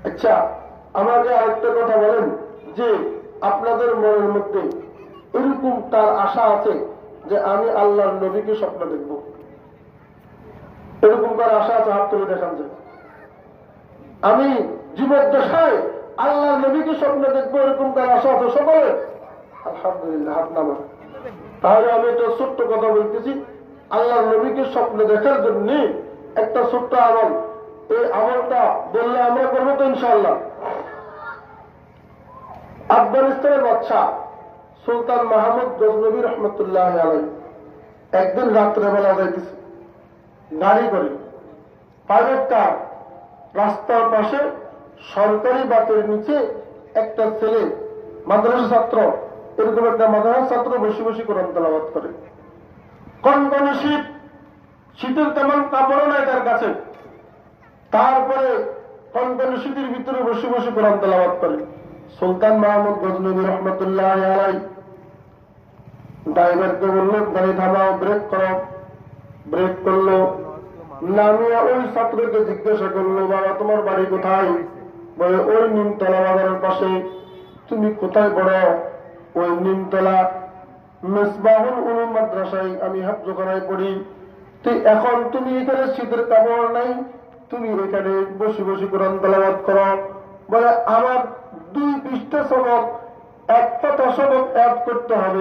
আচ্ছা, আমাকে আরেকটা কথা বলেন যে আপনাদের মনের মধ্যে এরকম তার আশা আছে যে আমি আল্লাহর নবীকে স্বপ্ন দেখব? এরকম তার আশা আছে? হাত তুলে দেখান যায়। আমি জীবদ্দশায় আল্লাহর নবীকে স্বপ্ন দেখবো, এরকম তার আশা আছে সকলে? আলহামদুলিল্লাহ, হাত নামা। তাহলে আমি একটা ছোট্ট কথা বলতেছি, আল্লাহর নবীকে স্বপ্ন দেখার জন্য একটা ছোট্ট আমল, এই আমলটা বললে আমরা করবো তো ইনশাআল্লাহ। আফগানিস্তানের বাদশা সুলতান মাহমুদ গজনবী রহমতুল্লাহ আলাই একদিন রাত্রেবেলা যাইতেছে গাড়ি করে, প্রাইভেট কার, রাস্তার পাশে সরকারি বাসের নিচে একটা ছেলে, মাদ্রাসা ছাত্র, এরকম একটা মাদ্রাসা ছাত্র বসে বসে কোরআন তেলাওয়াত করে। কনকনে শীত, শীতের তেমন কাপড়ও নাই তার কাছে, তারপরে কনকনে শীতের ভিতরে বসে বসে কোরআন তেলাওয়াত করে। সুলতান মাহমুদ গজনবী রহমতুল্লাহ আলাই ড্রাইভারকে বললো গাড়ি থামাও, ব্রেক করো। ব্রেক করলো, নামিয়া ওই ছাত্রকে জিজ্ঞাসা করলো, বাবা তোমার বাড়ি কোথায়? বলে ওই নিমতলা বাজারের পাশে। তুমি কোথায় পড়ো? ওই নিমতলা মেসবাহুল উলুম মাদ্রাসায় আমি হাফজখানায় পড়ি। তুই এখন তুমি এখানে শীতের কাপড় নাই, তুমি এখানে বসে বসে কোরআন তেলাওয়াত করো। বলে আমার 2 পৃষ্ঠা সবক, 1 পাতা সবক অ্যাড করতে হবে।